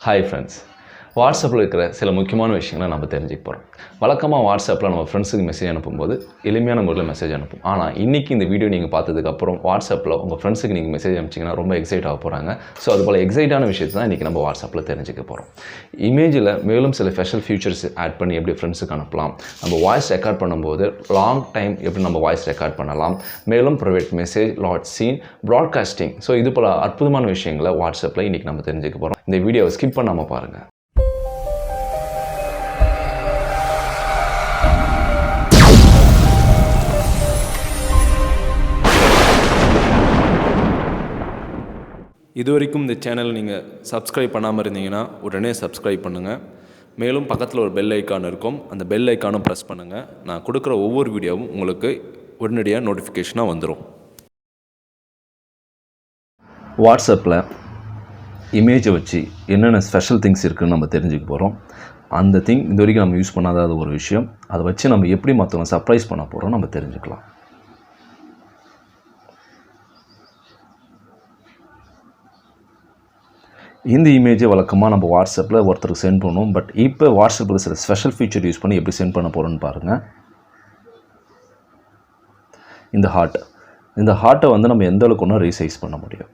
Hi friends. வாட்ஸ்அப்பில் இருக்கிற சில முக்கியமான விஷயங்களை நம்ம தெரிஞ்சுக்க போகிறோம். வழக்கமாக வாட்ஸ்அப்பில் நம்ம ஃப்ரெண்ட்ஸுக்கு மெசேஜ் அனுப்பும்போது எளிமையான முறையில் மெசேஜ் அனுப்பும். ஆனால் இன்றைக்கி இந்த வீடியோ நீங்கள் பார்த்ததுக்கப்புறம் வாட்ஸ்அப்பில் உங்கள் ஃப்ரெண்ட்ஸுக்கு நீங்கள் மெசேஜ் அனுப்பிச்சிங்கன்னா ரொம்ப எக்ஸைட் ஆக போகிறாங்க. ஸோ அதுபோல் எக்ஸைட்டான விஷயத்தை தான் இன்றைக்கி நம்ம வாட்ஸ்அப்பில் தெரிஞ்சுக்க போகிறோம். இமேஜில் மேலும் சில ஸ்பெஷல் ஃபீச்சர்ஸ் ஆட் பண்ணி எப்படி ஃப்ரெண்ட்ஸுக்கு அனுப்பலாம், நம்ம வாய்ஸ் ரெக்கார்ட் பண்ணும்போது லாங் டைம் எப்படி நம்ம வாய்ஸ் ரெக்கார்ட் பண்ணலாம், மேலும் private message, last seen, broadcasting, so இது போல் அற்புதமான விஷயங்களை வாட்ஸ்அப்பில் இன்றைக்கி நம்ம தெரிஞ்சுக்க போகிறோம். இந்த வீடியோவை ஸ்கிப் பண்ணாமல் பாருங்கள். இதுவரைக்கும் இந்த சேனல் நீங்கள் சப்ஸ்கிரைப் பண்ணாமல் இருந்தீங்கன்னா உடனே சப்ஸ்கிரைப் பண்ணுங்கள். மேலும் பக்கத்தில் ஒரு பெல் ஐக்கான் இருக்கும், அந்த பெல் ஐக்கானும் ப்ரெஸ் பண்ணுங்கள். நான் கொடுக்குற ஒவ்வொரு வீடியோவும் உங்களுக்கு உடனடியாக நோட்டிஃபிகேஷனாக வந்துடும். வாட்ஸ்அப்பில் இமேஜை வச்சு என்னென்ன ஸ்பெஷல் திங்ஸ் இருக்குதுன்னு நம்ம தெரிஞ்சுக்க போகிறோம். அந்த திங் இது வரைக்கும் நம்ம யூஸ் பண்ணாத ஒரு விஷயம், அதை வச்சு நம்ம எப்படி மற்றவங்க சர்ப்ரைஸ் பண்ண போகிறோம் நம்ம தெரிஞ்சுக்கலாம். இந்த இமேஜை வழக்கமாக நம்ம வாட்ஸ்அப்பில் ஒருத்தருக்கு சென்ட் பண்ணுவோம். பட் இப்போ வாட்ஸ்அப்பில் சில ஸ்பெஷல் ஃபீச்சர் யூஸ் பண்ணி எப்படி சென்ட் பண்ண போகிறோன்னு பாருங்கள். இந்த ஹார்ட்டை வந்து நம்ம எந்த அளவுக்கு ஒன்றும் ரீசைஸ் பண்ண முடியும்.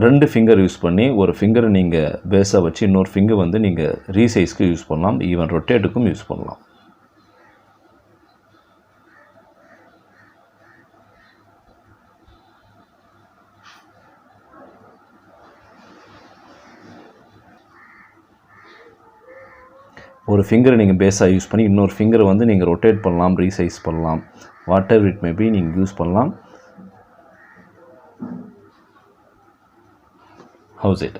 2 ஃபிங்கர் யூஸ் பண்ணி ஒரு ஃபிங்கரை நீங்கள் பேஸாக வச்சு இன்னொரு ஃபிங்கர் வந்து நீங்கள் ரீசைஸ்க்கு யூஸ் பண்ணலாம், ஈவன் ரொட்டேட்டுக்கும் யூஸ் பண்ணலாம். ஒரு ஃபிங்கரை நீங்கள் பேஸாக யூஸ் பண்ணி இன்னொரு ஃபிங்கரை வந்து நீங்கள் ரொட்டேட் பண்ணலாம், ரீசைஸ் பண்ணலாம், வாட் எவர் இட் மேபி நீங்கள் யூஸ் பண்ணலாம். How's it.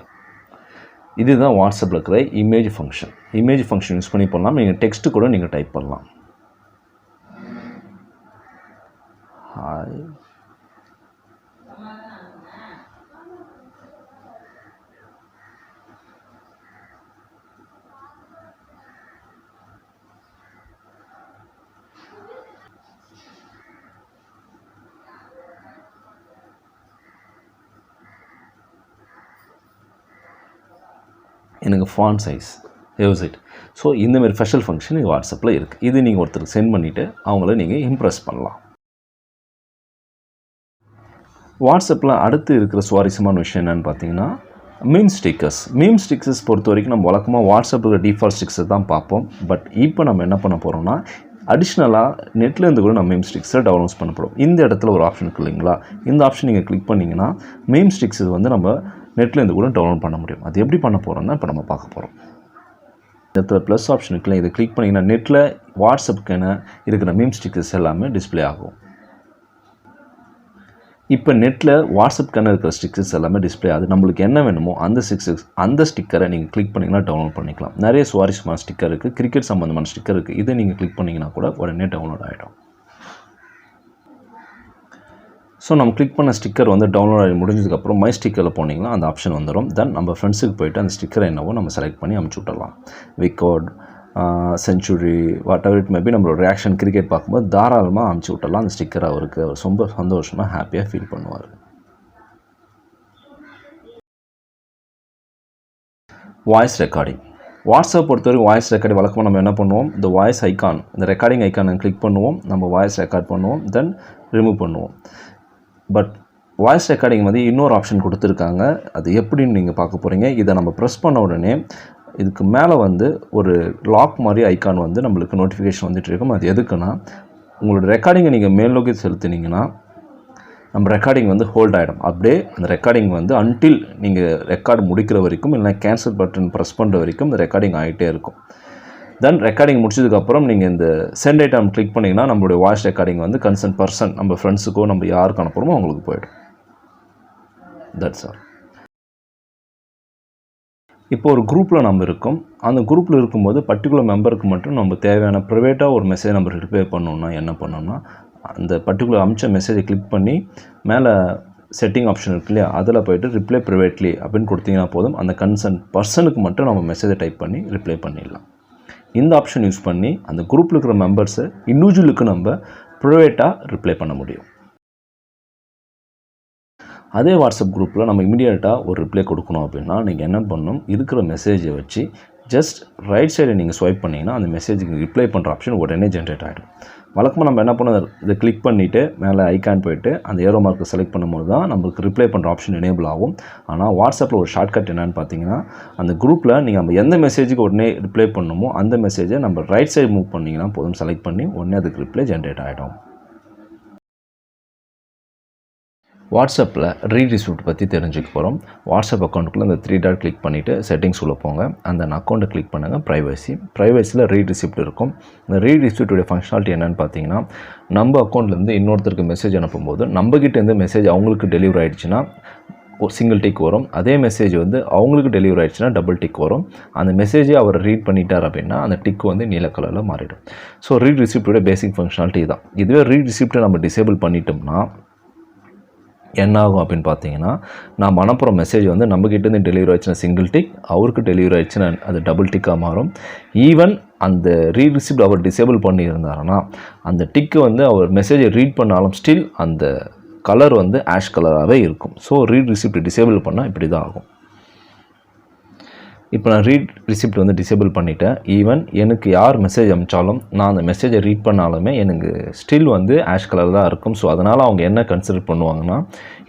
இதுதான் வாட்ஸ்அப்பில் இருக்கிற இமேஜ் ஃபங்க்ஷன் யூஸ் பண்ணி பண்ணலாம். நீங்கள் டெக்ஸ்ட்டு கூட நீங்கள் டைப் பண்ணலாம். ஹாய், எனக்கு font size, use it. So இந்தமாதிரி ஸ்பெஷல் ஃபங்க்ஷன் வாட்ஸ்அப்பில் இருக்குது. இது நீங்கள் ஒருத்தருக்கு சென்ட் பண்ணிவிட்டு அவங்கள நீங்கள் இம்ப்ரெஸ் பண்ணலாம். வாட்ஸ்அப்பில் அடுத்து இருக்கிற சுவாரஸ்யமான விஷயம் என்னென்னு பார்த்தீங்கன்னா மீம் ஸ்டிக்கர்ஸ் பொறுத்த வரைக்கும் நம்ம வழக்கமாக வாட்ஸ்அப்பில் டிஃபால்ட் ஸ்டிக்ஸை தான் பார்ப்போம். பட் இப்போ நம்ம என்ன பண்ண போகிறோம்னா அடிஷ்னலாக நெட்லேருந்து கூட நம்ம மீம் ஸ்டிக்ஸை டவுன்லோட் பண்ண போகிறோம். இந்த இடத்துல ஒரு ஆப்ஷன் இருக்குது இல்லைங்களா, இந்த ஆப்ஷன் நீங்கள் கிளிக் பண்ணிங்கன்னா மீம் ஸ்டிக்ஸ் வந்து நம்ம நெட்லேருந்து கூட டவுன்லோட் பண்ண முடியும். அது எப்படி பண்ண போகிறோம்னா இப்போ நம்ம பார்க்க போகிறோம். இந்த இடத்துல ப்ளஸ் ஆப்ஷன் இருக்குல்ல, இதை கிளிக் பண்ணிங்கன்னா நெட்டில் வாட்ஸ்அப்புக்கான இருக்கிற மீம் ஸ்டிக்கர்ஸ் எல்லாமே டிஸ்பிளே ஆகும். இப்போ நெட்டில் வாட்ஸ்அப்புக்கான இருக்கிற ஸ்டிக்கர்ஸ் எல்லாமே டிஸ்பிளே ஆகுது. நம்மளுக்கு என்ன வேணுமோ அந்த ஸ்டிக்கரை நீங்கள் கிளிக் பண்ணிங்கன்னா டவுன்லோட் பண்ணிக்கலாம். நிறைய சுவாரஸ்யமான ஸ்டிக்கர் இருக்குது, கிரிக்கெட் சம்மந்தமான ஸ்டிக்கர் இருக்குது. இதை நீங்கள் கிளிக் பண்ணிங்கன்னா கூட உடனே டவுன்லோட் ஆகிடும். ஸோ நம்ம கிளிக் பண்ண ஸ்டிக்கர் வந்து டவுன்லோட் ஆகி முடிஞ்சதுக்கப்புறம் மை ஸ்டிக்கரில் போனீங்கன்னா அந்த ஆப்ஷன் வந்துடும். தென் நம்ம ஃப்ரெண்ட்ஸுக்கு போய்ட்டு அந்த ஸ்டிக்கரை என்னவோ நம்ம செலக்ட் பண்ணி அனுப்பிச்சி விட்டுடலாம். Wicket, century, whatever it maybe நம்மளோட ரியாக்ஷன் கிரிக்கெட் பார்க்கும்போது தாராளமாக அனுப்பிச்சி விட்டுடலாம். அந்த ஸ்டிக்கர் அவருக்கு ரொம்ப சந்தோஷமாக ஹாப்பியாக ஃபீல் பண்ணுவார். Voice recording. வாட்ஸ்அப் பொறுத்தவரைக்கும் வாய்ஸ் ரெக்கார்டிங் வழக்கமாக நம்ம என்ன பண்ணுவோம், இந்த வாய்ஸ் ஐக்கான், இந்த ரெக்கார்டிங் ஐக்கானை கிளிக் பண்ணுவோம், நம்ம வாய்ஸ் ரெக்கார்ட் பண்ணுவோம், தென் ரிமூவ் பண்ணுவோம். பட் வாய்ஸ் ரெக்கார்டிங் வந்து இன்னொரு ஆப்ஷன் கொடுத்துருக்காங்க. அது எப்படின்னு நீங்கள் பார்க்க போகிறீங்க. இதை நம்ம ப்ரெஸ் பண்ண உடனே இதுக்கு மேலே வந்து ஒரு லாக் மாதிரி ஐக்கான் வந்து நம்மளுக்கு நோட்டிஃபிகேஷன் வந்துட்டு இருக்கும். அது எதுக்குன்னா உங்களோட ரெக்கார்டிங்கை நீங்கள் மேல் நோக்கி செலுத்தினீங்கன்னா நம்ம ரெக்கார்டிங் வந்து ஹோல்ட் ஆகிடும். அப்படியே அந்த ரெக்கார்டிங் வந்து அன்டில் நீங்கள் ரெக்கார்டு முடிக்கிற வரைக்கும் இல்லைனா கேன்சல் பட்டன் ப்ரெஸ் பண்ணுற வரைக்கும் இந்த ரெக்கார்டிங் ஆகிட்டே இருக்கும். தென் ரெக்கார்டிங் முடிச்சதுக்கப்புறம் நீங்கள் இந்த சென்ட் ஐட்டம் கிளிக் பண்ணிங்கன்னா நம்மளுடைய வாய்ஸ் ரெக்கார்டிங் வந்து கன்சர்ன் பர்சன், நம்ம ஃப்ரெண்ட்ஸுக்கோ நம்ம யாருக்கு அனுப்புகிறோமோ அவங்களுக்கு போய்டும். That's all. இப்போ ஒரு குரூப்பில் நம்ம இருக்கோம். அந்த குரூப்பில் இருக்கும்போது பர்டிகுலர் மெம்பருக்கு மட்டும் நம்ம தேவையான ப்ரைவேட்டாக ஒரு மெசேஜ் நம்ம ரிப்ளை பண்ணோம்னா என்ன பண்ணோம்னா அந்த பர்டிகுலர் அமிச்ச மெசேஜை கிளிக் பண்ணி மேலே செட்டிங் ஆப்ஷன் இருக்கு இல்லையா, அதில் போய்ட்டு ரிப்ளை ப்ரைவேட்லி அப்படின்னு கொடுத்தீங்கன்னா போதும். அந்த கன்சர்ன் பர்சனுக்கு மட்டும் நம்ம மெசேஜை டைப் பண்ணி ரிப்ளை பண்ணிடலாம். இந்த ஆப்ஷன் யூஸ் பண்ணி அந்த குரூப்பில் இருக்கிற மெம்பர்ஸை இண்டிவிஜுவலுக்கு நம்ம ப்ரைவேட்டாக ரிப்ளை பண்ண முடியும். அதே வாட்ஸ்அப் குரூப்பில் நம்ம இமீடியட்டாக ஒரு ரிப்ளை கொடுக்கணும் அப்படின்னா நீங்கள் என்ன பண்ணணும், இருக்கிற மெசேஜை வச்சு ஜஸ்ட் ரைட் சைடை நீங்கள் ஸ்வைப் பண்ணிங்கன்னா அந்த மெசேஜுக்கு ரிப்ளை பண்ணுற ஆப்ஷன் உடனே ஜென்ரேட் ஆகிடும். வழக்கமாக நம்ம என்ன பண்ணோம், இதை கிளிக் பண்ணிவிட்டு மேலே ஐக்கான் போய்ட்டு அந்த ஏரோ மார்க்கை செலக்ட் பண்ணும்போது தான் நம்மளுக்கு ரிப்ளை பண்ணுற ஆப்ஷன் எனேபிள் ஆகும். ஆனால் வாட்ஸ்அப்பில் ஒரு ஷார்ட்கட் என்னென்னு பார்த்தீங்கன்னா, அந்த குரூப்பில் நீங்கள் நம்ம எந்த மெசேஜுக்கு உடனே ரிப்ளை பண்ணணுமோ அந்த மெசேஜை நம்ம ரைட் சைடு மூவ் பண்ணிங்கன்னா போதும், செலக்ட் பண்ணி உடனே அதுக்கு ரிப்ளை ஜென்ரேட் ஆகிடும். வாட்ஸ்அப்பில் ரீட் ரிசிப்ட் பற்றி தெரிஞ்சுக்க போகிறோம். வாட்ஸ்அப் அக்கௌண்ட்டுக்குள்ளே அந்த 3 டாட் கிளிக் பண்ணிவிட்டு செட்டிங்ஸ் உள்ள போங்க. அந்த அக்கௌண்ட்டை கிளிக் பண்ணுங்கள். ப்ரைவசியில் ரீட் ரிசிப்ட் இருக்கும். இந்த ரீட் ரிசிப்ட்டுடைய ஃபங்க்ஷனாலிட்டி என்னென்னு பார்த்தீங்கன்னா, நம்ம அக்கௌண்ட்லேருந்து இன்னொருத்தருக்கு மெசேஜ் அனுப்பும்போது நம்மகிட்டேருந்து மெசேஜ் அவங்களுக்கு டெலிவரி ஆகிடுச்சுன்னா ஒரு சிங்கிள் டிக் வரும். அதே மெசேஜ் வந்து அவங்களுக்கு டெலிவரி ஆகிடுச்சுன்னா டபுள் டிக் வரும். அந்த மெசேஜை அவர் ரீட் பண்ணிட்டார் அப்படின்னா அந்த டிக் வந்து நீல கலரில் மாறிடும். ஸோ ரீட் ரிசிப்ட்டுடைய பேசிக் ஃபங்க்ஷனாலிட்டி தான். இதுவே ரீட் ரிசிப்ட்டை நம்ம டிசேபிள் பண்ணிட்டோம்னா என்ன ஆகும் அப்படின்னு பார்த்தீங்கன்னா, நாம் அனுப்புகிற மெசேஜ் வந்து நம்மக்கிட்டேருந்து டெலிவரி ஆச்சுன்னா சிங்கிள் டிக், அவருக்கு டெலிவரி ஆயிடுச்சுன்னா அது டபுள் டிக்காக மாறும். ஈவன் அந்த ரீட் ரிசிப்ட் அவர் டிசேபிள் பண்ணியிருந்தாருன்னா அந்த டிக்கு வந்து அவர் மெசேஜை ரீட் பண்ணாலும் ஸ்டில் அந்த கலர் வந்து ஆஷ் கலராகவே இருக்கும். ஸோ ரீட் ரிசிப்ட் டிசேபிள் பண்ணால் இப்படி தான் ஆகும். இப்போ நான் ரீட் ரிசிப்ட் வந்து டிசேபிள் பண்ணிட்டேன். ஈவன் எனக்கு யார் மெசேஜ் அனுப்பிச்சாலும் நான் அந்த மெசேஜை ரீட் பண்ணாலுமே எனக்கு ஸ்டில் வந்து ஆஷ் கலர் தான் இருக்கும். ஸோ அதனால் அவங்க என்ன கன்சிடர் பண்ணுவாங்கன்னா,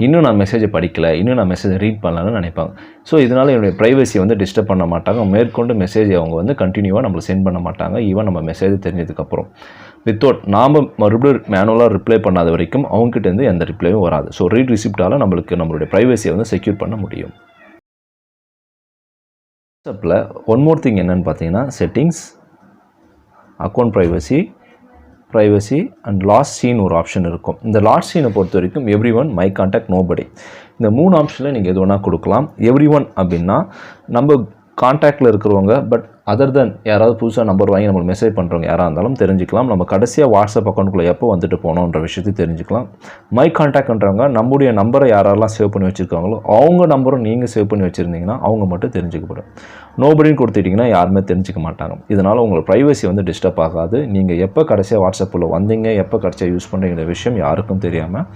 இன்னும் நான் மெசேஜை படிக்கலை, இன்னும் நான் மெசேஜை ரீட் பண்ணலான்னு நினைப்பாங்க. ஸோ இதனால் என்னுடைய ப்ரைவசியை வந்து டிஸ்டர்ப் பண்ண மாட்டாங்க. மேற்கொண்டு மெசேஜை அவங்க வந்து கண்டினியூவாக நம்மளுக்கு சென்ட் பண்ண மாட்டாங்க. ஈவன் நம்ம மெசேஜ் தெரிஞ்சதுக்கப்புறம் நாம் மறுபடியும் மேனுவலாக ரிப்ளை பண்ணாத வரைக்கும் அவங்ககிட்டேருந்து எந்த ரிப்ளையும் வராது. ஸோ ரீட் ரிசிப்டால் நம்மளுடைய ப்ரைவசியை வந்து செக்யூர் பண்ண முடியும். வாட்ஸ்அப்பில் ஒன் மோர் திங் என்னென்னு பார்த்தீங்கன்னா, settings, account privacy and last seen ஒரு ஆப்ஷன் இருக்கும். இந்த லாஸ்ட் சீனை பொறுத்த வரைக்கும் எவ்ரி1, மை கான்டாக்ட், நோபடி, இந்த 3 ஆப்ஷனில் நீங்கள் எது வேணால் கொடுக்கலாம். எவ்ரி1 அப்படின்னா நம்ம கான்டாக்டில் இருக்கிறவங்க, பட் அதர் தென் யாராவது புதுசாக நம்பர் வாங்கி நம்மளுக்கு மெசேஜ் பண்ணுறவங்க யாராக இருந்தாலும் தெரிஞ்சுக்கலாம். நம்ம கடைசியாக வாட்ஸ்அப் அக்கௌண்ட்டுக்குள்ளே எப்போ வந்துட்டு போனோன்ற விஷயத்தை தெரிஞ்சுக்கலாம். மை கான்டாக்ட்ன்றவங்க நம்முடைய நம்பரை யாரெல்லாம் சேவ் பண்ணி வச்சுருக்காங்களோ அவங்க நம்பரும் நீங்கள் சேவ் பண்ணி வச்சுருந்தீங்கன்னா அவங்க மட்டும் தெரிஞ்சுக்கப்படும். நோபடின்னு கொடுத்துட்டிங்கன்னா யாருமே தெரிஞ்சிக்க மாட்டாங்க. இதனால் உங்களோட ப்ரைவசி வந்து டிஸ்டர்ப் ஆகாது. நீங்கள் எப்போ கடைசியாக வாட்ஸ்அப்பில் வந்தீங்க, எப்போ கடைசியாக யூஸ் பண்ணுறீங்கிற விஷயம் யாருக்கும் தெரியாமல்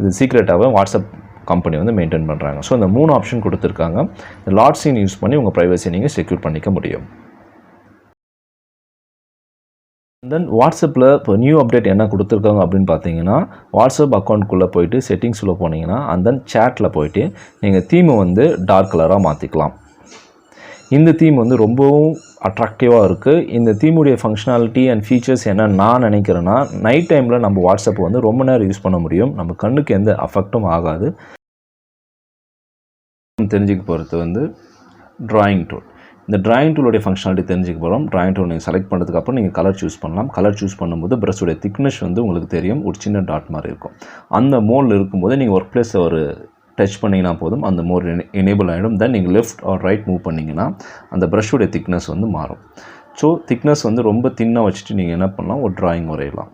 இது சீக்ரெட்டாகவே வாட்ஸ்அப் கம்பெனி வந்து மெயின்டைன் பண்ணுறாங்க. ஸோ இந்த 3 ஆப்ஷன் கொடுத்துருக்காங்க. இந்த லாட் சீன் யூஸ் பண்ணி உங்கள் ப்ரைவசியை நீங்கள் செக்யூர் பண்ணிக்க முடியும். தென் வாட்ஸ்அப்பில் இப்போ நியூ அப்டேட் என்ன கொடுத்துருக்காங்க அப்படின்னு பார்த்தீங்கன்னா, வாட்ஸ்அப் அக்கௌண்ட்குள்ளே போய்ட்டு செட்டிங்ஸில் போனீங்கன்னா அண்ட் தென் சேட்டில் போய்ட்டு நீங்கள் தீமை வந்து டார்க் கலராக மாற்றிக்கலாம். இந்த தீம் வந்து ரொம்பவும் அட்ராக்டிவாக இருக்குது. இந்த தீமுடைய ஃபங்க்ஷனாலிட்டி அண்ட் ஃபீச்சர்ஸ் என்ன நான் நினைக்கிறேன்னா, நைட் டைமில் நம்ம வாட்ஸ்அப் வந்து ரொம்ப நேரம் யூஸ் பண்ண முடியும். நம்ம கண்ணுக்கு எந்த அஃபெக்டும் ஆகாது. தெரிஞ்சுக்க போகிறது வந்து ட்ராயிங் டூல். இந்த ட்ராயிங் டூலோடைய ஃபங்க்ஷனாலிட்டி தெரிஞ்சுக்க போகிறோம். ட்ராயிங் டூல் நீங்கள் செலக்ட் பண்ணதுக்கப்புறம் நீங்கள் கலர் சூஸ் பண்ணலாம். கலர் சூஸ் பண்ணும்போது ப்ரஷோடைய திக்னஸ் வந்து உங்களுக்கு தெரியும், ஒரு சின்ன டாட் மாதிரி இருக்கும். அந்த மோடில் இருக்கும்போது நீங்கள் ஒர்க் பிளேஸை ஒரு டச் பண்ணிங்கன்னா போதும், அந்த மோட் எனேபிள் ஆகிடும். தென் நீங்கள் லெஃப்ட் ஆர் ரைட் மூவ் பண்ணிங்கன்னா அந்த ப்ரஷோடைய திக்னஸ் வந்து மாறும். ஸோ திக்னஸ் வந்து ரொம்ப தின்னாக வச்சுட்டு நீங்கள் என்ன பண்ணலாம், ஒரு ட்ராயிங் வரையலாம்.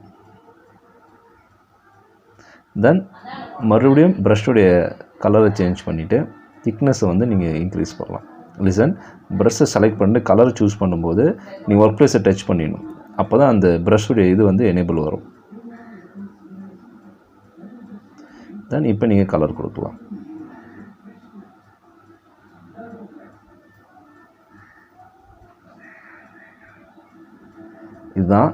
தென் மறுபடியும் ப்ரஷோடைய கலரை சேஞ்ச் பண்ணிவிட்டு திக்னஸை வந்து நீங்கள் இன்க்ரீஸ் பண்ணலாம். ப்ரஷ்ஷை செலக்ட் பண்ணிட்டு கலரை சூஸ் பண்ணும்போது நீங்கள் ஒர்க் பிளேஸை டச் பண்ணிடணும். அப்போ தான் அந்த ப்ரஷ்ஷுடைய இது வந்து எனேபிள் வரும். தென் இப்போ நீங்கள் கலர் கொடுக்கலாம். இதுதான்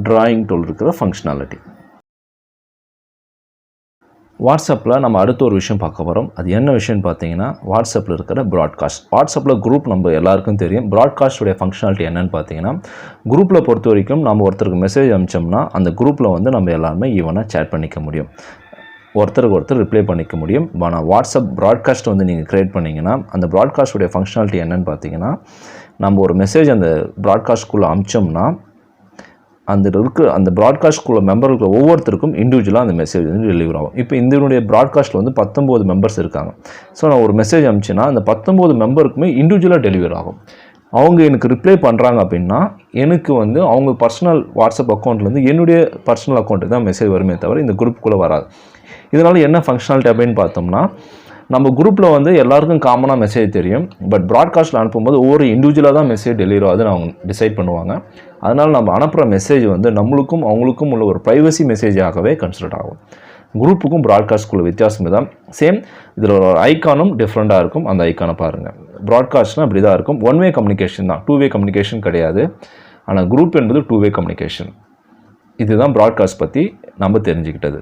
ட்ராயிங் டூல் இருக்கிற ஃபங்க்ஷனாலிட்டி. வாட்ஸ்அப்பில் நம்ம அடுத்த ஒரு விஷயம் பார்க்க போகிறோம். அது என்ன விஷயம்னு பார்த்தீங்கன்னா, வாட்ஸ்அப்பில் இருக்கிற ப்ராட்காஸ்ட். வாட்ஸ்அப்பில் குரூப் நம்ம எல்லாருக்கும் தெரியும். ப்ராட்காஸ்ட்டுடைய ஃபங்க்ஷனாலிட்டி என்னென்னு பார்த்தீங்கன்னா, குரூப்பில் பொறுத்த வரைக்கும் நம்ம ஒருத்தருக்கு மெசேஜ் அனுப்பிச்சோம்னா அந்த குரூப்பில் வந்து நம்ம எல்லாருமே ஈவனாக சேட் பண்ணிக்க முடியும், ஒருத்தருக்கு ஒருத்தர் ரிப்ளை பண்ணிக்க முடியும். ஆனால் வாட்ஸ்அப் ப்ராட்காஸ்ட் வந்து நீங்கள் க்ரியேட் பண்ணிங்கன்னா அந்த ப்ராட்காஸ்ட்டுடைய ஃபங்க்ஷனாலிட்டி என்னென்னு பார்த்தீங்கன்னா, நம்ம ஒரு மெசேஜ் அந்த ப்ராட்காஸ்ட்குள்ளே அனுப்பிச்சோம்னா அந்த ப்ராட்காஸ்ட்குள்ள மெம்பர்களுக்கு ஒவ்வொருத்தருக்கும் இண்டிவிஜுவலாக அந்த மெசேஜ் வந்து டெலிவரி ஆகும். இப்போ இதனுடைய ப்ராட்காஸ்ட்டில் வந்து 19 மெம்பர்ஸ் இருக்காங்க. ஸோ நான் ஒரு மெசேஜ் அனுப்பிச்சேன்னா அந்த 19 மெம்பருக்குமே இண்டிவிஜுவலாக டெலிவரி ஆகும். அவங்க எனக்கு ரிப்ளை பண்ணுறாங்க அப்படின்னா எனக்கு வந்து அவங்க பர்சனல் வாட்ஸ்அப் அக்கௌண்ட்லேருந்து என்னுடைய பர்சனல் அக்கௌண்ட்டுக்கு தான் மெசேஜ் வருமே தவிர இந்த குரூப்புக்குள்ளே வராது. இதனால் என்ன ஃபங்க்ஷனாலிட்டி அப்படின்னு பார்த்தோம்னா, நம்ம குரூப்பில் வந்து எல்லாருக்கும் காமனாக மெசேஜ் தெரியும். பட் ப்ராட்காஸ்ட்டில் அனுப்பும்போது ஒவ்வொரு இண்டிவிஜுவலாக தான் மெசேஜ் டெலிவரி ஆகுதுன்னு அவங்க டிசைட் பண்ணுவாங்க. அதனால் நம்ம அனுப்புகிற மெசேஜ் வந்து நம்மளுக்கும் அவங்களுக்கும் உள்ள ஒரு ப்ரைவசி மெசேஜாகவே கன்சிடர் ஆகும். குரூப்புக்கும் ப்ராட்காஸ்ட்குள்ள வித்தியாசம் தான். சேம் இதில் ஒரு ஐக்கானும் டிஃப்ரெண்ட்டாக இருக்கும். அந்த ஐக்கானை பாருங்கள். ப்ராட்காஸ்ட்னால் அப்படி தான் இருக்கும். ஒன் வே கம்யூனிகேஷன் தான், 2 வே கம்யூனிகேஷன் கிடையாது. ஆனால் குரூப் என்பது 2 வே கம்யூனிகேஷன். இதுதான் ப்ராட்காஸ்ட் பற்றி நம்ம தெரிஞ்சுக்கிட்டது.